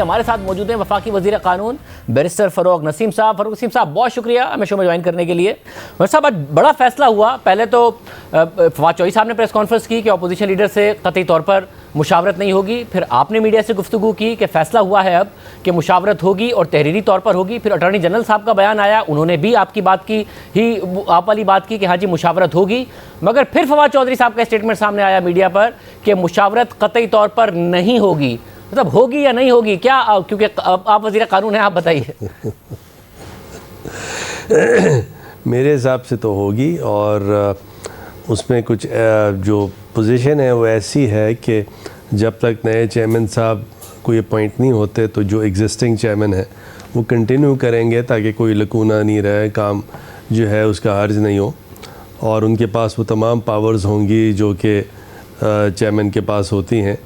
हमारे साथ मौजूद हैं वफाकी वज़ीर कानून बैरिस्टर फ़रूक नसीम साहब। फ़रूक नसीम साहब, बहुत शुक्रिया हमें शो में ज्वाइन करने के लिए। वैसे साहब, आज बड़ा फैसला हुआ। पहले तो फवाद चौधरी साहब ने प्रेस कॉन्फ्रेंस की कि अपोजिशन लीडर से कतई तौर पर मुशावरत नहीं होगी। फिर आपने मीडिया से गुफ्तगू की कि फ़ैसला हुआ है अब कि मुशावरत होगी और तहरीरी तौर पर होगी। फिर अटॉर्नी जनरल साहब का बयान आया, उन्होंने भी आपकी बात की ही आप वाली बात की कि हाँ जी मुशावरत होगी। मगर फिर फवाद चौधरी साहब का स्टेटमेंट सामने आया मीडिया पर कि मुशावरत कतई तौर पर नहीं होगी। मतलब होगी या नहीं होगी क्या? क्योंकि आप वज़ीर कानून हैं, आप बताइए। मेरे हिसाब से तो होगी, और उसमें कुछ जो पोजीशन है वो ऐसी है कि जब तक नए चेयरमैन साहब कोई अपॉइंट नहीं होते तो जो एग्जिस्टिंग चेयरमैन है वो कंटिन्यू करेंगे ताकि कोई लकूना नहीं रहे, काम जो है उसका हर्ज नहीं हो, और उनके पास वो तमाम पावर्स होंगी जो कि चेयरमैन के पास होती हैं।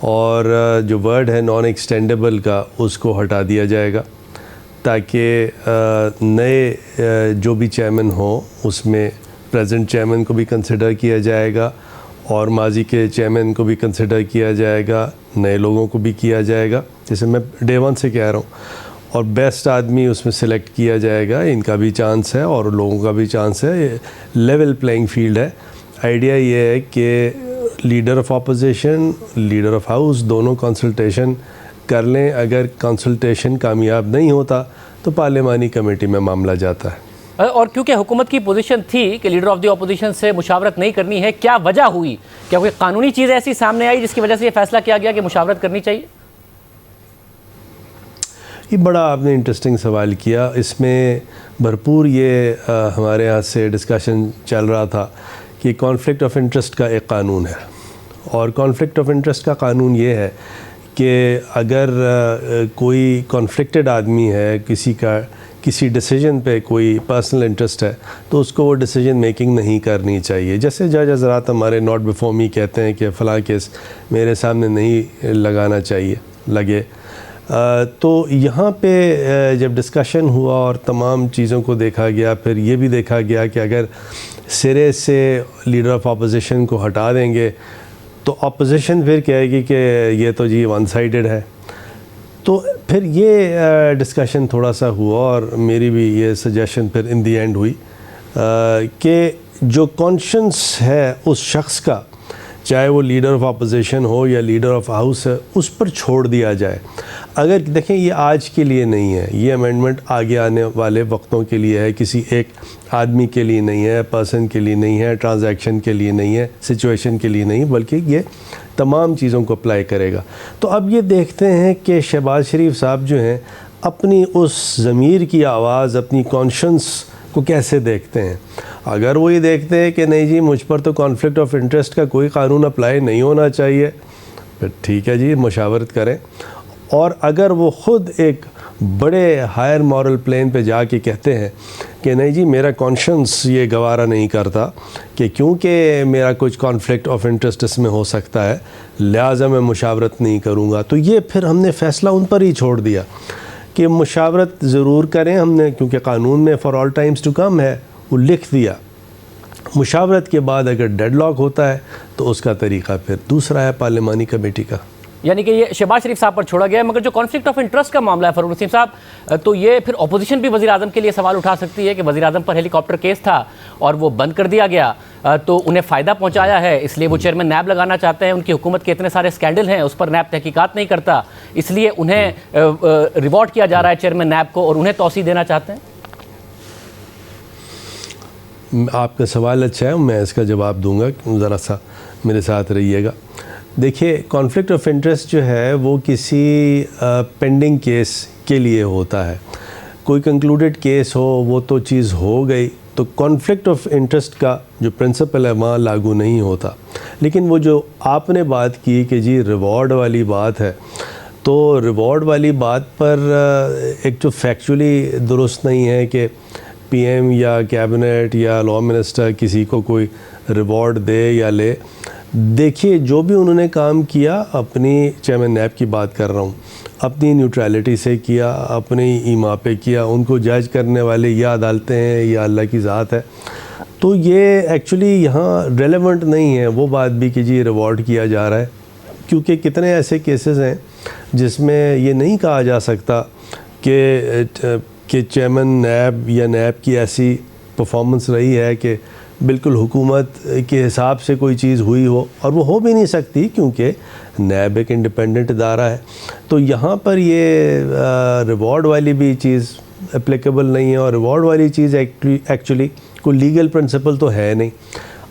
और जो वर्ड है नॉन एक्सटेंडेबल का, उसको हटा दिया जाएगा ताकि नए जो भी चेयरमैन हो उसमें प्रेजेंट चेयरमैन को भी कंसिडर किया जाएगा और माजी के चेयरमैन को भी कंसिडर किया जाएगा, नए लोगों को भी किया जाएगा। जैसे मैं डे वन से कह रहा हूँ, और बेस्ट आदमी उसमें सिलेक्ट किया जाएगा। इनका भी चांस है और लोगों का भी चांस है। ये लेवल प्लेइंग फील्ड है। आइडिया ये है कि leader of opposition, leader of house दोनों कंसल्टेशन कर लें। अगर कंसल्टेशन कामयाब नहीं होता तो पार्लिमानी कमेटी में मामला जाता है। और क्योंकि हुकूमत की पोजीशन थी कि लीडर ऑफ द अपोजिशन से मुशावरत नहीं करनी है, क्या वजह हुई? क्या कोई कानूनी चीज़ ऐसी सामने आई जिसकी वजह से ये फैसला किया गया कि मुशावरत करनी चाहिए? ये बड़ा आपने इंटरेस्टिंग सवाल किया। इसमें भरपूर ये हमारे यहाँ से डिस्कशन चल रहा था कि कॉन्फ्लिक्ट ऑफ इंटरेस्ट का एक कानून है, और कॉन्फ्लिक्ट ऑफ इंटरेस्ट का कानून ये है कि अगर कोई कॉन्फ्लिक्टेड आदमी है, किसी डिसीजन पे कोई पर्सनल इंटरेस्ट है, तो उसको वो डिसीजन मेकिंग नहीं करनी चाहिए। जैसे जज हज़रात हमारे नॉट बिफोर मी कहते हैं कि फ़लाँ केस मेरे सामने नहीं लगाना चाहिए, लगे। तो यहाँ पे जब डिस्कशन हुआ और तमाम चीज़ों को देखा गया, फिर ये भी देखा गया कि अगर सिरे से लीडर ऑफ अपोजिशन को हटा देंगे तो अपोजिशन फिर कहेगी कि ये तो जी वन साइडेड है। तो फिर ये डिस्कशन थोड़ा सा हुआ और मेरी भी ये सजेशन फिर इन दी एंड हुई कि जो कॉन्शियंस है उस शख्स का, चाहे वो लीडर ऑफ अपोजिशन हो या लीडर ऑफ हाउस है, उस पर छोड़ दिया जाए। अगर देखें, ये आज के लिए नहीं है, ये अमेंडमेंट आगे आने वाले वक्तों के लिए है, किसी एक आदमी के लिए नहीं है, पर्सन के लिए नहीं है, ट्रांजैक्शन के लिए नहीं है, सिचुएशन के लिए नहीं, बल्कि ये तमाम चीज़ों को अप्लाई करेगा। तो अब ये देखते हैं कि शहबाज शरीफ साहब जो हैं अपनी उस ज़मीर की आवाज़, अपनी कॉन्शियंस को कैसे देखते हैं। अगर वो ये देखते हैं कि नहीं जी मुझ पर तो कॉन्फ्लिक्ट ऑफ इंटरेस्ट का कोई कानून अप्लाई नहीं होना चाहिए, फिर ठीक है जी, मुशावरत करें। और अगर वो ख़ुद एक बड़े हायर मॉरल प्लेन पे जाके कहते हैं कि नहीं जी मेरा कॉन्शियंस ये गवारा नहीं करता कि क्योंकि मेरा कुछ कॉन्फ्लिक्ट ऑफ इंटरेस्ट इसमें हो सकता है, लिहाजा मैं मुशावरत नहीं करूँगा, तो ये फिर हमने फ़ैसला उन पर ही छोड़ दिया कि मुशावरत ज़रूर करें। हमने, क्योंकि कानून में for all times to come है, वो लिख दिया। मुशावरत के बाद अगर डेडलॉक होता है तो उसका तरीक़ा फिर दूसरा है पार्लिमानी कमेटी का। यानी कि ये शहबाज शरीफ साहब पर छोड़ा गया है। मगर जो कॉन्फ्लिक्ट ऑफ इंटरेस्ट का मामला है फ़रूक नसीम साहब, तो ये फिर अपोजिशन भी वज़ीर आज़म के लिए सवाल उठा सकती है कि वज़ीर आज़म पर हेलीकॉप्टर केस था और वो बंद कर दिया गया, तो उन्हें फ़ायदा पहुंचाया है, इसलिए वो चेयरमैन नैब लगाना चाहते हैं। उनकी हुकूमत के इतने सारे स्कैंडल हैं, उस पर नैब तहकीकात नहीं करता, इसलिए उन्हें रिवॉर्ड किया जा रहा है चेयरमैन नैब को, और उन्हें तौसीह देना चाहते हैं। आपका सवाल अच्छा है, मैं इसका जवाब दूंगा, ज़रा सा मेरे साथ रहिएगा। देखिए, कॉन्फ्लिक्ट ऑफ इंटरेस्ट जो है वो किसी पेंडिंग केस के लिए होता है। कोई कंक्लूडेड केस हो, वो तो चीज़ हो गई, तो कॉन्फ्लिक्ट ऑफ इंटरेस्ट का जो प्रिंसिपल है वहाँ लागू नहीं होता। लेकिन वो जो आपने बात की कि जी रिवॉर्ड वाली बात है, तो रिवॉर्ड वाली बात पर एक तो फैक्चुअली दुरुस्त नहीं है कि पीएम या कैबिनेट या लॉ मिनिस्टर किसी को कोई रिवॉर्ड दे या ले। देखिए, जो भी उन्होंने काम किया, अपनी चेयरमैन नैब की बात कर रहा हूँ, अपनी न्यूट्रलिटी से किया, अपनी ईमा पे किया। उनको जज करने वाले या अदालतें हैं या अल्लाह की ज़ात है। तो ये एक्चुअली यहाँ रेलेवेंट नहीं है वो बात भी कि जी रिवॉर्ड किया जा रहा है, क्योंकि कितने ऐसे केसेस हैं जिसमें ये नहीं कहा जा सकता कि चेयरमैन नैब या नैब की ऐसी परफॉर्मेंस रही है कि बिल्कुल हुकूमत के हिसाब से कोई चीज़ हुई हो, और वो हो भी नहीं सकती क्योंकि नैब एक इंडिपेंडेंट इदारा है। तो यहाँ पर ये रिवॉर्ड वाली भी चीज़ एप्लीकेबल नहीं है, और रिवॉर्ड वाली चीज़ एक्चुअली कोई लीगल प्रिंसिपल तो है नहीं।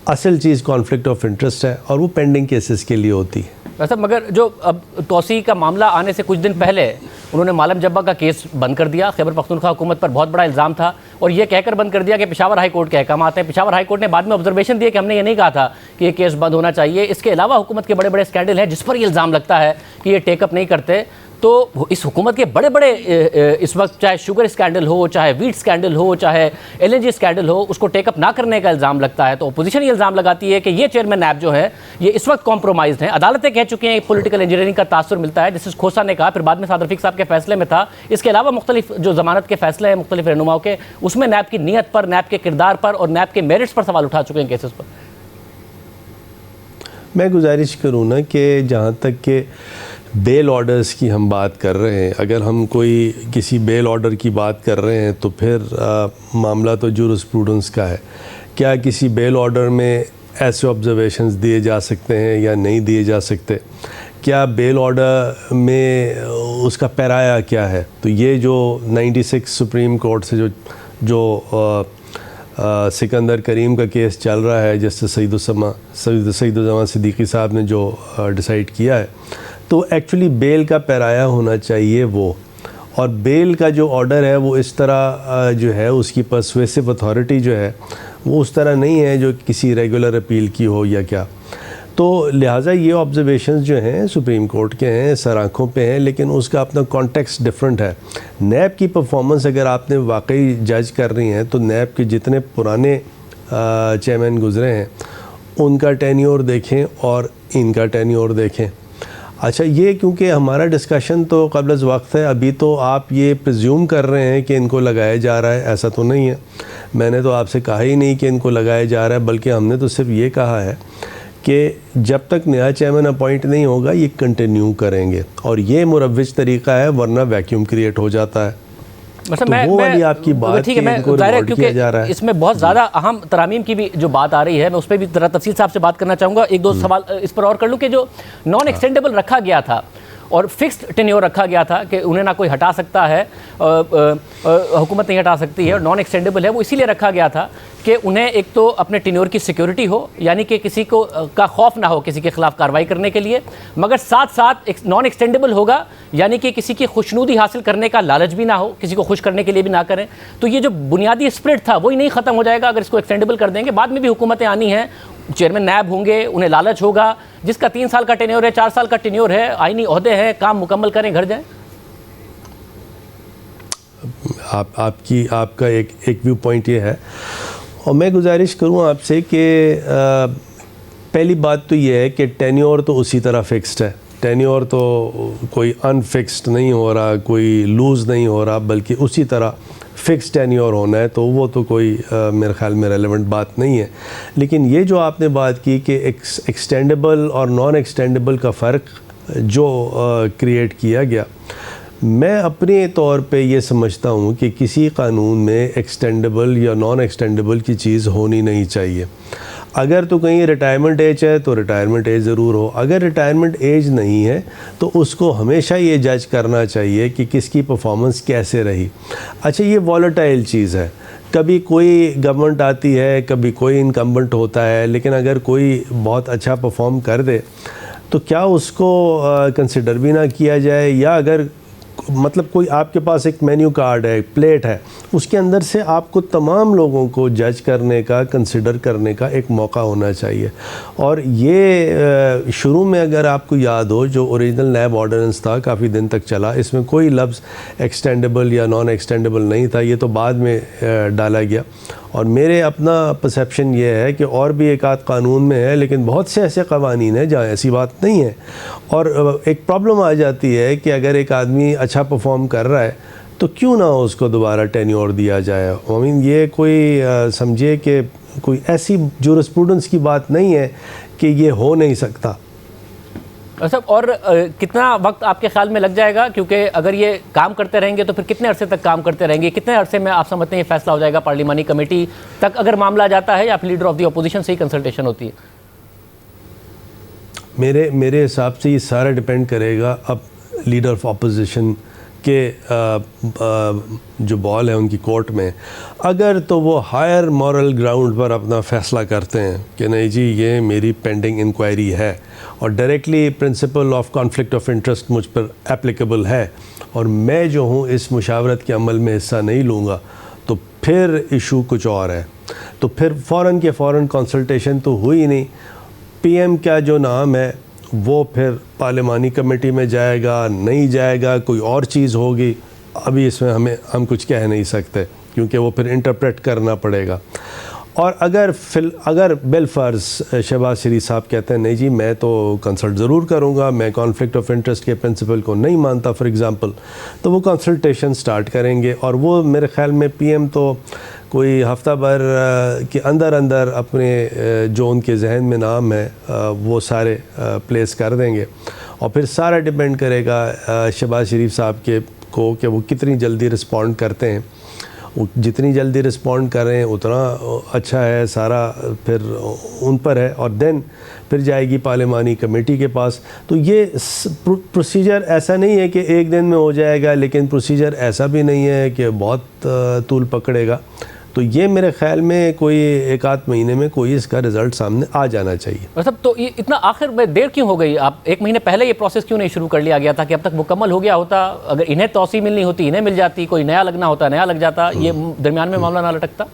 असल चीज़ कॉन्फ्लिक्ट ऑफ इंटरेस्ट है, और वो पेंडिंग केसेस के लिए होती है। वैसे मगर जो अब तोसी का मामला आने से कुछ दिन पहले उन्होंने मालम जब्बा का केस बंद कर दिया। खैबर पख्तूनख्वा हुकूमत पर बहुत बड़ा इल्ज़ाम था, और ये कहकर बंद कर दिया कि पेशावर हाई कोर्ट के अहकाम आते हैं। पेशावर हाई कोर्ट ने बाद में ऑब्जर्वेशन दिए कि हमने ये नहीं कहा था कि ये केस बंद होना चाहिए। इसके अलावा हुकूमत के बड़े बड़े स्कैंडल हैं जिस पर ये इल्ज़ाम लगता है कि ये टेकअप नहीं करते। तो इस हुकूमत के बड़े बड़े इस वक्त चाहे शुगर स्कैंडल हो, चाहे वीट स्कैंडल हो, चाहे LNG स्कैंडल हो, उसको टेकअप ना करने का इल्ज़ाम लगता है। तो अपोजिशन ये इल्ज़ाम लगाती है कि ये चेयरमैन नैब जो है ये इस वक्त कॉम्प्रोमाइज़ हैं। अदालतें कह चुकी हैं पॉलिटिकल इंजीनियरिंग का तासुर मिलता है, जस्टिस खोसा ने कहा, फिर बाद में साद रफीक साहब के फैसले में था। इसके अलावा मुख्तलिफ जो ज़मानत के फैसले हैं मुख्तलिफ रहनुमाओं के, उसमें नैब की नीयत पर, नैब के किरदार पर और नैब के मेरिट्स पर सवाल उठा चुके हैं केसेस पर। मैं गुजारिश करूँ ना कि जहाँ तक कि बेल ऑर्डर्स की हम बात कर रहे हैं, अगर हम कोई किसी बेल ऑर्डर की बात कर रहे हैं तो फिर मामला तो जूरिस्प्रूडेंस का है। क्या किसी बेल ऑर्डर में ऐसे ऑब्जर्वेशंस दिए जा सकते हैं या नहीं दिए जा सकते? क्या बेल ऑर्डर में उसका पैराया क्या है? तो ये जो 96 सुप्रीम कोर्ट से जो सिकंदर करीम का केस चल रहा है, जस्टिस सईदुज़्ज़मान सिद्दीकी साहब ने जो डिसाइड किया है, तो एक्चुअली बेल का पैराया होना चाहिए वो, और बेल का जो ऑर्डर है वो इस तरह जो है उसकी पर्सुएसिव अथॉरिटी जो है वो उस तरह नहीं है जो किसी रेगुलर अपील की हो या क्या। तो लिहाजा ये ऑब्जर्वेशंस जो हैं सुप्रीम कोर्ट के हैं, सर आँखों पे हैं, लेकिन उसका अपना कॉन्टेक्स्ट डिफरेंट है। नैब की परफॉर्मेंस अगर आपने वाकई जज कर रही हैं तो नैब के जितने पुराने चेयरमैन गुजरे हैं उनका टेन्योर देखें और इनका टेन्योर देखें। अच्छा, ये क्योंकि हमारा डिस्कशन तो क़ब्ल वक्त है, अभी तो आप ये प्रिज्यूम कर रहे हैं कि इनको लगाया जा रहा है, ऐसा तो नहीं है। मैंने तो आपसे कहा ही नहीं कि इनको लगाया जा रहा है, बल्कि हमने तो सिर्फ ये कहा है कि जब तक नया चेयरमैन अपॉइंट नहीं होगा ये कंटिन्यू करेंगे, और ये मुरव्विज तरीका है, वरना वैक्यूम क्रिएट हो जाता है। मतलब तो वो वाली आपकी बात ठीक है, मैं क्योंकि इसमें बहुत ज़्यादा अहम तरामीम की भी जो बात आ रही है, मैं उस पर भी ज़रा तफसील साहब से बात करना चाहूँगा। एक दो सवाल इस पर और कर लूँ कि जो नॉन एक्सटेंडेबल रखा गया था और फिक्स्ड टेन्योर रखा गया था कि उन्हें ना कोई हटा सकता है, हुकूमत नहीं हटा सकती है, और नॉन एक्सटेंडेबल है, वो इसीलिए रखा गया था कि उन्हें एक तो अपने टेन्योर की सिक्योरिटी हो, यानी कि किसी को का खौफ ना हो किसी के खिलाफ कार्रवाई करने के लिए, मगर साथ साथ नॉन एक्सटेंडेबल होगा, यानी कि किसी की खुशनुदी हासिल करने का लालच भी ना हो, किसी को खुश करने के लिए भी ना करें। तो ये जो बुनियादी स्पिरिट था वही नहीं ख़त्म हो जाएगा अगर इसको एक्सटेंडेबल कर देंगे। बाद में भी हुकूमतें आनी हैं, चेयरमैन नैब होंगे, उन्हें लालच होगा, जिसका 3 साल का टेन्योर है, 4 साल का टेन्योर है, आईनी ओहदे हैं, काम मुकम्मल करें, घर जाएं। आपका एक व्यू पॉइंट ये है, और मैं गुजारिश करूँ आपसे कि पहली बात तो ये है कि टेन्योर तो उसी तरह फिक्स्ड है। टेन्योर तो कोई अनफिक्स्ड नहीं हो रहा, कोई लूज़ नहीं हो रहा, बल्कि उसी तरह फ़िक्स टेन्योर होना है, तो वो तो कोई मेरे ख़्याल में रेलेवेंट बात नहीं है। लेकिन ये जो आपने बात की कि एक्सटेंडेबल और नॉन एक्सटेंडेबल का फ़र्क जो क्रिएट किया गया, मैं अपने तौर पे ये समझता हूँ कि किसी कानून में एक्सटेंडेबल या नॉन एक्सटेंडेबल की चीज़ होनी नहीं चाहिए। अगर तो कहीं रिटायरमेंट एज है तो रिटायरमेंट एज ज़रूर हो, अगर रिटायरमेंट एज नहीं है तो उसको हमेशा ये जज करना चाहिए कि किसकी परफॉर्मेंस कैसे रही। अच्छा, ये वॉलेटाइल चीज़ है, कभी कोई गवर्नमेंट आती है, कभी कोई इनकम्बेंट होता है, लेकिन अगर कोई बहुत अच्छा परफॉर्म कर दे तो क्या उसको कंसिडर भी ना किया जाए? या अगर मतलब कोई आपके पास एक मेन्यू कार्ड है, प्लेट है, उसके अंदर से आपको तमाम लोगों को जज करने का, कंसिडर करने का एक मौका होना चाहिए। और ये शुरू में अगर आपको याद हो जो ओरिजिनल नैब ऑर्डिनेंस था, काफ़ी दिन तक चला, इसमें कोई लफ्ज़ एक्सटेंडेबल या नॉन एक्सटेंडेबल नहीं था, ये तो बाद में डाला गया। और मेरे अपना परसेप्शन ये है कि और भी एक आध कानून में है, लेकिन बहुत से ऐसे कवानीन हैं जहाँ ऐसी बात नहीं है। और एक प्रॉब्लम आ जाती है कि अगर एक आदमी अच्छा परफॉर्म कर रहा है तो क्यों ना उसको दोबारा टेन्योर दिया जाए। आई मीन ये कोई समझिए कि कोई ऐसी जूरिस्प्रूडेंस की बात नहीं है कि ये हो नहीं सकता। सब और कितना वक्त आपके ख्याल में लग जाएगा, क्योंकि अगर ये काम करते रहेंगे तो फिर कितने अरसे तक काम करते रहेंगे, कितने अरसे में आप समझते हैं ये फैसला हो जाएगा? पार्लिमानी कमेटी तक अगर मामला जाता है या फिर लीडर ऑफ द अपोजिशन से ही कंसल्टेशन होती है? मेरे हिसाब से ये सारा डिपेंड करेगा अब लीडर ऑफ अपोजिशन के जो बॉल है उनकी कोर्ट में। अगर तो वो हायर मॉरल ग्राउंड पर अपना फ़ैसला करते हैं कि नहीं जी ये मेरी पेंडिंग इंक्वायरी है और directly principle of conflict of interest मुझ पर एप्लीकेबल है और मैं जो हूँ इस मुशावरत के अमल में हिस्सा नहीं लूँगा, तो फिर इशू कुछ और है। तो फिर फ़ौरन के फ़ौरन कंसल्टेशन तो हुई नहीं। पीएम का जो नाम है वो फिर पार्लिमानी कमेटी में जाएगा, नहीं जाएगा, कोई और चीज़ होगी, अभी इसमें हम कुछ कह नहीं सकते क्योंकि वो फिर इंटरप्रेट करना पड़ेगा। और अगर बिलफर्ज शहबाज शरीफ साहब कहते हैं नहीं जी मैं तो कंसल्ट ज़रूर करूँगा, मैं कॉन्फ्लिक्ट ऑफ इंटरेस्ट के प्रिंसिपल को नहीं मानता फॉर एग्ज़ाम्पल, तो वो कंसल्टेशन स्टार्ट करेंगे और वो मेरे ख़्याल में पीएम तो कोई हफ्ता भर के अंदर अपने जो उनके जहन में नाम है वो सारे प्लेस कर देंगे और फिर सारा डिपेंड करेगा शहबाज शरीफ साहब को कि वो कितनी जल्दी रिस्पॉन्ड करते हैं। वो जितनी जल्दी रिस्पॉन्ड कर रहे हैं उतना अच्छा है, सारा फिर उन पर है और देन फिर जाएगी पार्लिमानी कमेटी के पास। तो ये प्रोसीजर ऐसा नहीं है कि एक दिन में हो जाएगा, लेकिन प्रोसीजर ऐसा भी नहीं है कि बहुत तूल पकड़ेगा। तो ये मेरे ख्याल में कोई एक आध महीने में कोई इसका रिज़ल्ट सामने आ जाना चाहिए। मतलब तो ये इतना आखिर में देर क्यों हो गई? आप एक महीने पहले ये प्रोसेस क्यों नहीं शुरू कर लिया गया था कि अब तक मुकम्मल हो गया होता? अगर इन्हें तौसी मिलनी होती इन्हें मिल जाती, कोई नया लगना होता नया लग जाता, ये दरमियान में मामला ना लटकता।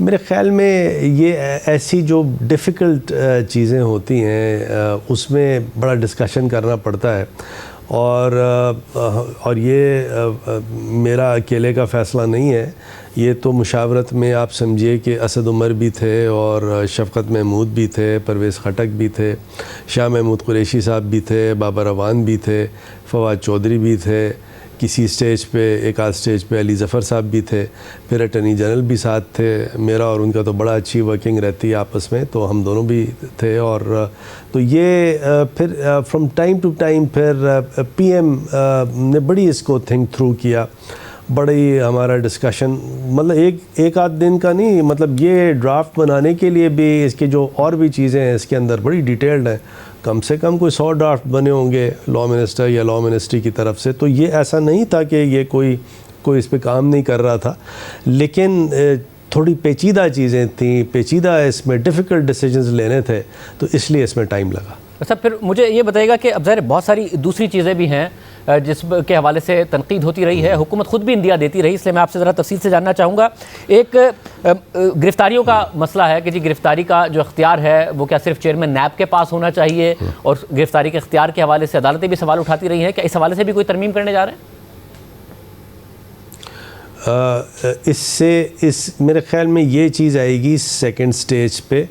मेरे ख्याल में ये ऐसी जो डिफ़िकल्ट चीज़ें होती हैं उसमें बड़ा डिस्कशन करना पड़ता है और ये मेरा अकेले का फ़ैसला नहीं है। ये तो मुशावरत में आप समझिए कि असद उमर भी थे और शफ़क़त महमूद भी थे, परवेज़ खटक भी थे, शाह महमूद कुरैशी साहब भी थे, बाबर अवान भी थे, फवाद चौधरी भी थे, किसी स्टेज पे एक आध स्टेज पे अली ज़फ़र साहब भी थे, फिर अटर्नी जनरल भी साथ थे। मेरा और उनका तो बड़ा अच्छी वर्किंग रहती है आपस में, तो हम दोनों भी थे। और तो ये फिर फ्रॉम टाइम टू टाइम फिर पीएम ने बड़ी इसको थिंक थ्रू किया, बड़ी हमारा डिस्कशन, मतलब एक आध दिन का नहीं, मतलब ये ड्राफ्ट बनाने के लिए भी इसके जो और भी चीज़ें हैं इसके अंदर बड़ी डिटेल्ड हैं। कम से कम कोई 100 ड्राफ्ट बने होंगे लॉ मिनिस्टर या लॉ मिनिस्ट्री की तरफ से। तो ये ऐसा नहीं था कि ये कोई इस पे काम नहीं कर रहा था, लेकिन थोड़ी पेचीदा चीज़ें थी, पेचीदा इसमें डिफ़िकल्ट डिसीजंस लेने थे, तो इसलिए इसमें टाइम लगा। अच्छा, फिर मुझे ये बताइएगा कि अब ज़ाहिर बहुत सारी दूसरी चीज़ें भी हैं जिसके हवाले से तनकीद होती रही है, हुकूमत खुद भी इंदिया देती रही, इसलिए मैं आपसे ज़रा तफसील से जानना चाहूँगा। एक गिरफ्तारियों का मसला है कि जी गिरफ्तारी का जो इख्तियार है वो क्या सिर्फ चेयरमैन नैब के पास होना चाहिए, और गिरफ्तारी के इख्तियार के हवाले से अदालतें भी सवाल उठाती रही हैं, क्या इस हवाले से भी कोई तरमीम करने जा रहे हैं? इस मेरे ख़्याल में ये चीज़ आएगी सेकंड स्टेज पे।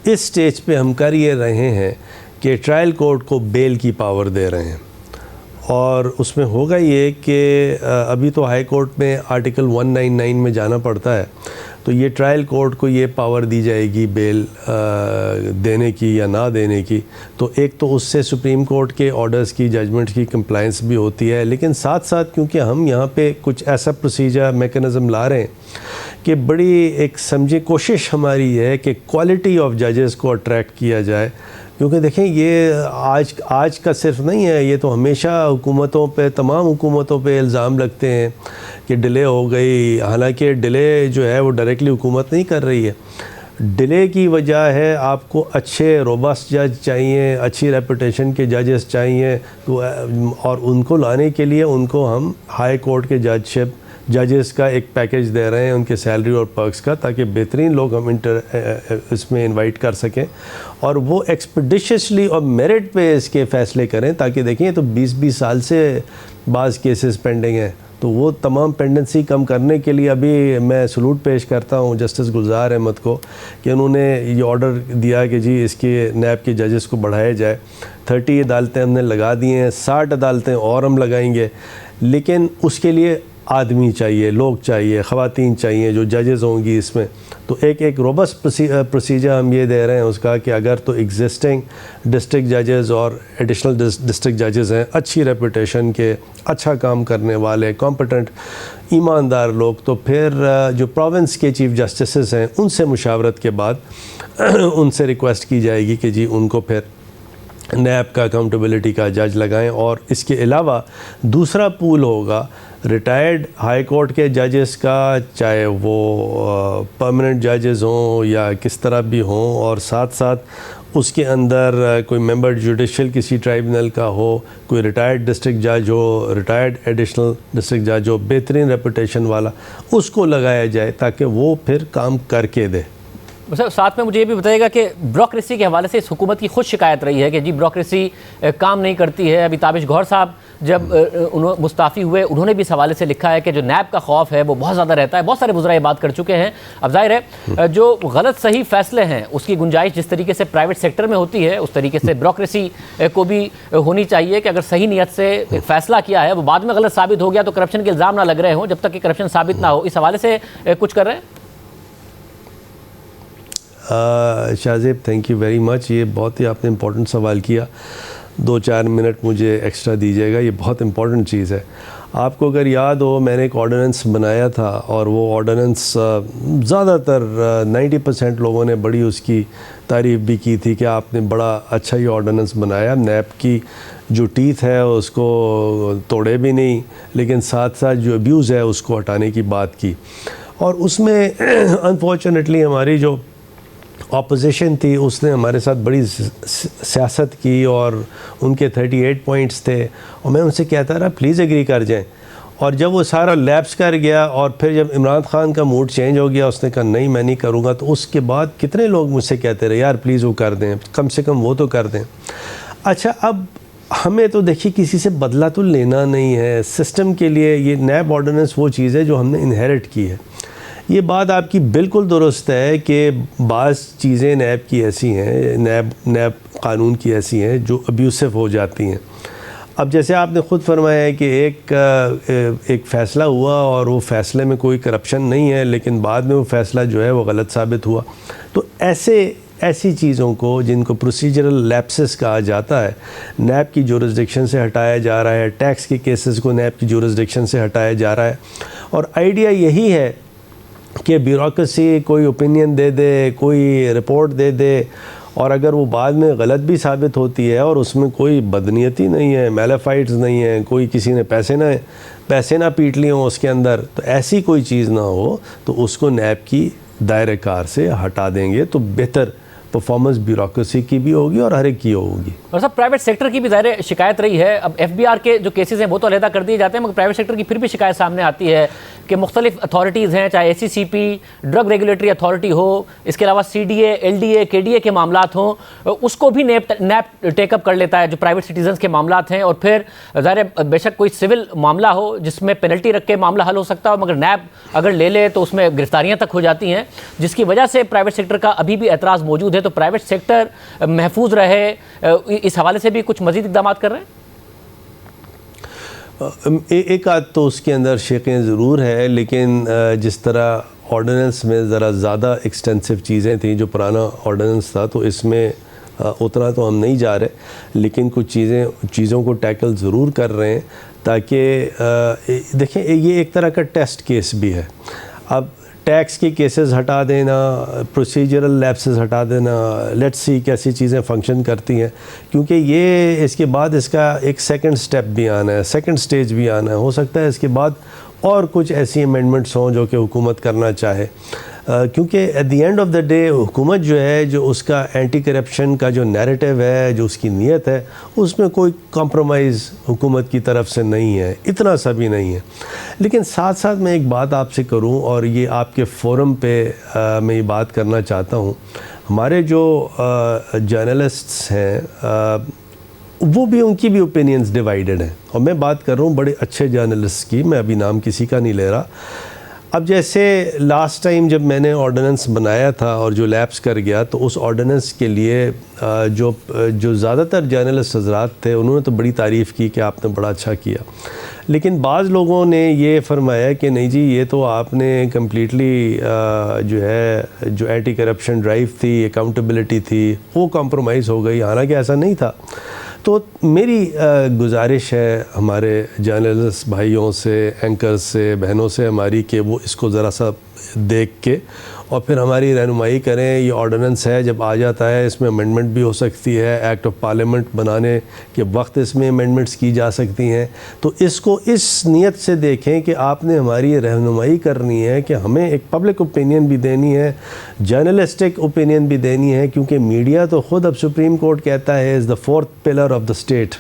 इस स्टेज पे हम कर ये रहे हैं कि ट्रायल कोर्ट को बेल की पावर दे रहे हैं, और उसमें होगा ये कि अभी तो हाई कोर्ट में आर्टिकल 199 में जाना पड़ता है, तो ये ट्रायल कोर्ट को ये पावर दी जाएगी बेल देने की या ना देने की। तो एक तो उससे सुप्रीम कोर्ट के ऑर्डर्स की, जजमेंट की कंप्लाइंस भी होती है, लेकिन साथ साथ क्योंकि हम यहाँ पे कुछ ऐसा प्रोसीजर मैकेनिज़्म ला रहे हैं कि बड़ी एक समझे कोशिश हमारी है कि क्वालिटी ऑफ जजेस को अट्रैक्ट किया जाए। क्योंकि देखें ये आज का सिर्फ नहीं है, ये तो हमेशा हुकूमतों पे, तमाम हुकूमतों पे इल्ज़ाम लगते हैं कि डिले हो गई। हालांकि डिले जो है वो डायरेक्टली हुकूमत नहीं कर रही है। डिले की वजह है आपको अच्छे रोबस्ट जज चाहिए, अच्छी रेपुटेशन के जजेस चाहिए, तो और उनको लाने के लिए उनको हम हाई कोर्ट के जजेस का एक पैकेज दे रहे हैं, उनके सैलरी और पर्क्स का, ताकि बेहतरीन लोग हम इसमें इनवाइट कर सकें और वो एक्सपेडिशियसली और मेरिट पे इसके फ़ैसले करें। ताकि देखिए तो 20-20 साल से बाज़ केसेस पेंडिंग हैं, तो वो तमाम पेंडेंसी कम करने के लिए अभी मैं सलूट पेश करता हूँ जस्टिस गुलजार अहमद को कि उन्होंने ये ऑर्डर दिया कि जी इसके नैब के जजेस को बढ़ाया जाए। 30 अदालतें हमने लगा दी हैं, 60 अदालतें और हम लगाएंगे, लेकिन उसके लिए आदमी चाहिए, लोग चाहिए, ख़वातीन चाहिए जो जजेस होंगी इसमें। तो एक रोबस्ट प्रोसीजर हम ये दे रहे हैं उसका कि अगर तो एग्जिस्टिंग डिस्ट्रिक्ट जजेस और एडिशनल डिस्ट्रिक्ट जजेस हैं, अच्छी रेपुटेशन के, अच्छा काम करने वाले, कॉम्पिटेंट, ईमानदार लोग, तो फिर जो प्रोविंस के चीफ जस्टिस हैं उनसे मुशावरत के बाद उनसे रिक्वेस्ट की जाएगी कि जी उनको फिर नैब का अकाउंटेबिलिटी का जज लगाएं। और इसके अलावा दूसरा पूल होगा रिटायर्ड हाई कोर्ट के जजेस का, चाहे वो परमानेंट जजेस हों या किस तरह भी हों, और साथ साथ उसके अंदर कोई मेंबर जुडिशल किसी ट्राइब्यूनल का हो, कोई रिटायर्ड डिस्ट्रिक्ट जज हो, रिटायर्ड एडिशनल डिस्ट्रिक्ट जज हो, बेहतरीन रेपुटेशन वाला, उसको लगाया जाए ताकि वो फिर काम करके दे। सर साथ में मुझे ये भी बताइएगा कि ब्यूरोक्रेसी के हवाले से इस हुकूमत की खुद शिकायत रही है कि जी ब्यूरोक्रेसी काम नहीं करती है। अभी ताबिश गौहर साहब जब उन्होंने मुस्ताफ़ी हुए, उन्होंने भी इस हवाले से लिखा है कि जो नैब का खौफ है वो बहुत ज़्यादा रहता है। बहुत सारे वज़रा ये बात कर चुके हैं। अब जाहिर है जो गलत सही फ़ैसले हैं उसकी गुंजाइश जिस तरीके से प्राइवेट सेक्टर में होती है उस तरीके से ब्यूरोक्रेसी को भी होनी चाहिए कि अगर सही नीयत से फ़ैसला किया है वो बाद में गलत साबित हो गया तो करप्शन के इल्ज़ाम ना लग रहे हों, जब तक कि करप्शन साबित ना हो। इस हवाले से कुछ कर रहे हैं? Shahzeb, thank you very much. ये बहुत ही आपने इम्पोर्टेंट सवाल किया। 2-4 मिनट मुझे एक्स्ट्रा दीजिएगा, ये बहुत इम्पोर्टेंट चीज़ है। आपको अगर याद हो, मैंने एक ऑर्डिनेंस बनाया था और वो ऑर्डिनेंस ज़्यादातर 90% लोगों ने बड़ी उसकी तारीफ़ भी की थी कि आपने बड़ा अच्छा ये ऑर्डिनेंस बनाया। नैब की जो टीथ है उसको तोड़े भी नहीं, लेकिन साथ साथ जो अब्यूज़ है उसको हटाने की बात की। और उसमें अनफॉर्चुनेटली हमारी जो ऑपोजिशन थी उसने हमारे साथ बड़ी सियासत की और उनके 38 पॉइंट्स थे और मैं उनसे कहता रहा प्लीज़ एग्री कर जाएं। और जब वो सारा लैप्स कर गया और फिर जब इमरान खान का मूड चेंज हो गया, उसने कहा नहीं मैं नहीं करूँगा, तो उसके बाद कितने लोग मुझसे कहते रहे यार प्लीज़ वो कर दें, कम से कम वो तो कर दें। अच्छा, अब हमें तो देखिए किसी से बदला तो लेना नहीं है। सिस्टम के लिए ये नैब ऑर्डिनेंस वो चीज़ है जो हमने इनहेरिट की है। ये बात आपकी बिल्कुल दुरुस्त है कि बाज़ चीज़ें नैब की ऐसी हैं, नैब कानून की ऐसी हैं जो अब्यूसिव हो जाती हैं। अब जैसे आपने ख़ुद फरमाया है कि एक फ़ैसला हुआ और वो फ़ैसले में कोई करप्शन नहीं है, लेकिन बाद में वो फ़ैसला जो है वो गलत साबित हुआ। तो ऐसी चीज़ों को जिनको प्रोसीजरल लैप्सेस कहा जाता है, नैब की जुरिसडिक्शन से हटाया जा रहा है। टैक्स के केसेस को नैब की जुरिसडिक्शन से हटाया जा रहा है। और आइडिया यही है कि ब्यूरोक्रेसी कोई ओपिनियन दे दे, कोई रिपोर्ट दे दे, और अगर वो बाद में गलत भी साबित होती है और उसमें कोई बदनीयती नहीं है, मेलाफाइट्स नहीं है, कोई किसी ने पैसे ना पीट लिए हों उसके अंदर, तो ऐसी कोई चीज़ ना हो तो उसको नैब की दायरे कार से हटा देंगे तो बेहतर परफॉर्मेंस ब्यूरोक्रेसी की भी होगी और हर एक की होगी। और सब प्राइवेट सेक्टर की भी ज़ाहिर शिकायत रही है। अब FBR के जो केसेस हैं वो तो अलहदा कर दिए जाते हैं, मगर प्राइवेट सेक्टर की फिर भी शिकायत सामने आती है कि मुख्तलिफ अथॉरिटीज़ हैं, चाहे ACCP, ड्रग रेगुलेटरी अथॉरिटी हो, इसके अलावा CDA, LDA, KDA के मामलात हों, उसको भी नैब टेकअप कर लेता है जो प्राइवेट सिटीजन्स के मामलात हैं। और फिर ज़ाहिर बेशक कोई सिविल मामला हो जिसमें पेनल्टी रख के मामला हल हो सकता हो, मगर नैब अगर ले ले तो उसमें गिरफ्तारियाँ तक हो जाती हैं, जिसकी वजह से प्राइवेट सेक्टर का अभी भी एतराज़ मौजूद है। तो प्राइवेट सेक्टर महफूज रहे, इस हवाले से भी कुछ मज़ीद इक़दाम कर रहे हैं? एक आध तो उसके अंदर शेखें ज़रूर है, लेकिन जिस तरह ऑर्डिनेंस में ज़रा ज़्यादा एक्सटेंसिव चीज़ें थी, जो पुराना ऑर्डिनेंस था, तो इसमें उतना तो हम नहीं जा रहे, लेकिन कुछ चीज़ों को टैकल ज़रूर कर रहे हैं ताकि देखें ये एक तरह का टेस्ट केस भी है। अब टैक्स के केसेस हटा देना, प्रोसीजरल लैप्सेस हटा देना, लेट्स सी कैसी चीज़ें फंक्शन करती हैं, क्योंकि ये इसके बाद इसका एक सेकंड स्टेप भी आना है, सेकंड स्टेज भी आना है। हो सकता है इसके बाद और कुछ ऐसी अमेंडमेंट्स हों जो कि हुकूमत करना चाहे, क्योंकि at the end of the day हुकूमत जो है, जो उसका एंटी करप्शन का जो नैरेटिव है, जो उसकी नीयत है, उसमें कोई कॉम्प्रोमाइज़ हुकूमत की तरफ से नहीं है, इतना सा भी नहीं है। लेकिन साथ साथ मैं एक बात आपसे करूं, और ये आपके फोरम पे मैं ये बात करना चाहता हूं। हमारे जो जर्नलिस्ट्स हैं वो भी, उनकी भी ओपिनियंस डिवाइडेड हैं, और मैं बात कर रहा हूँ बड़े अच्छे जर्नलिस्ट की, मैं अभी नाम किसी का नहीं ले रहा। अब जैसे लास्ट टाइम जब मैंने ऑर्डिनेंस बनाया था और जो लैप्स कर गया, तो उस ऑर्डिनेंस के लिए जो ज़्यादातर जर्नलिस्ट हजरात थे उन्होंने तो बड़ी तारीफ़ की कि आपने बड़ा अच्छा किया, लेकिन बाज़ लोगों ने ये फरमाया कि नहीं जी, ये तो आपने कम्प्लीटली जो एंटी करप्शन ड्राइव थी, अकाउंटेबिलिटी थी, वो कॉम्प्रोमाइज़ हो गई, हालांकि ऐसा नहीं था। तो मेरी गुजारिश है हमारे जर्नलिस्ट भाइयों से, एंकर से, बहनों से हमारी, कि वो इसको ज़रा सा देख के और फिर हमारी रहनुमाई करें। ये ऑर्डिनेंस है, जब आ जाता है इसमें अमेंडमेंट भी हो सकती है, एक्ट ऑफ पार्लियामेंट बनाने के वक्त इसमें अमेंडमेंट्स की जा सकती हैं। तो इसको इस नीयत से देखें कि आपने हमारी रहनुमाई करनी है, कि हमें एक पब्लिक ओपिनियन भी देनी है, जर्नलिस्टिक ओपिनियन भी देनी है, क्योंकि मीडिया तो ख़ुद अब सुप्रीम कोर्ट कहता है is the fourth pillar of the state.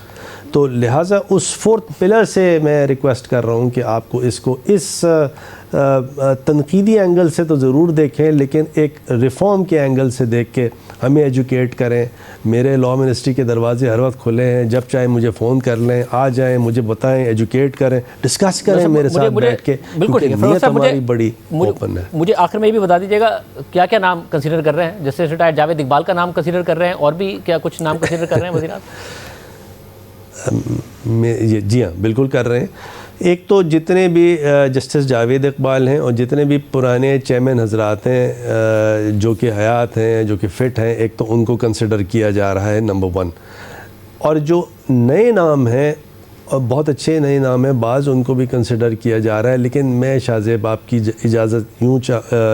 तो लिहाजा उस फोर्थ पिलर से मैं रिक्वेस्ट कर रहा हूँ कि आपको इसको इस तनकीदी एंगल से तो ज़रूर देखें, लेकिन एक रिफ़ॉर्म के एंगल से देख के हमें एजुकेट करें। मेरे लॉ मिनिस्ट्री के दरवाजे हर वक्त खुले हैं, जब चाहे मुझे फ़ोन कर लें, आ जाएं, मुझे बताएं, एजुकेट करें, डिस्कस करें मेरे साथ बैठ के, क्योंकि नीयत हमारी बड़ी ओपन है। मुझे आखिर में ये भी बता दीजिएगा, क्या क्या नाम कंसीडर कर रहे हैं? जैसे रिटायर्ड जावेद इकबाल का नाम कंसीडर कर रहे हैं, और भी क्या कुछ नाम कंसीडर कर रहे हैं वज़ीर-ए-आज़म? जी हाँ, बिल्कुल कर रहे हैं। एक तो जितने भी जस्टिस जावेद इकबाल हैं और जितने भी पुराने चेयरमैन हजरात हैं जो कि हयात हैं, जो कि फ़िट हैं, एक तो उनको कंसिडर किया जा रहा है नंबर 1। और जो नए नाम हैं, और बहुत अच्छे नए नाम हैं, बाज़ उनको भी कंसिडर किया जा रहा है, लेकिन मैं शाहज़ेब आपकी इजाज़त यूँ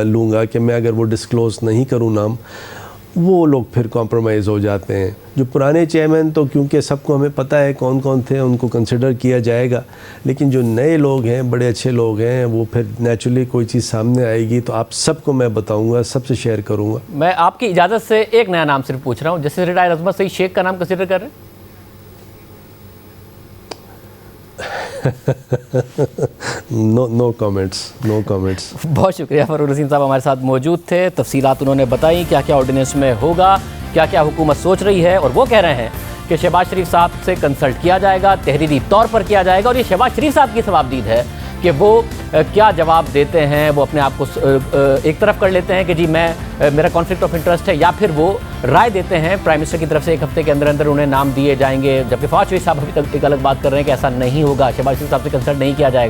लूँगा कि मैं अगर वो डिस्क्लोज़ नहीं करूँ नाम, वो लोग फिर कॉम्प्रोमाइज़ हो जाते हैं। जो पुराने चेयरमैन तो क्योंकि सबको हमें पता है कौन कौन थे, उनको कंसिडर किया जाएगा, लेकिन जो नए लोग हैं, बड़े अच्छे लोग हैं, वो फिर नेचुरली कोई चीज़ सामने आएगी तो आप सबको मैं बताऊंगा, सबसे शेयर करूंगा। मैं आपकी इजाज़त से एक नया नाम सिर्फ पूछ रहा हूँ, जैसे रिटायर्ड अजमत सईद शेख का नाम कंसिडर कर रहे हैं? No comments. बहुत शुक्रिया। फ़रूक नसीम साहब हमारे साथ मौजूद थे, तफसीलात उन्होंने बताई, क्या क्या ऑर्डिनेंस में होगा, क्या क्या हुकूमत सोच रही है, और वो कह रहे हैं कि शहबाज शरीफ साहब से कंसल्ट किया जाएगा, तहरीरी तौर पर किया जाएगा, और ये शहबाज शरीफ साहब की सवाबदीद है कि वो क्या जवाब देते हैं। वो अपने आप को एक तरफ कर लेते हैं कि जी मेरा कॉन्फ्लिक्ट ऑफ इंटरेस्ट है, या फिर वो राय देते हैं प्राइम मिनिस्टर की तरफ से 1 हफ्ते के अंदर अंदर उन्हें नाम दिए जाएंगे, जबकि फवाद चौधरी साहब अभी तक एक अलग बात कर रहे हैं कि ऐसा नहीं होगा, शहबाज शरीफ साहब से कंसल्ट नहीं किया जाएगा।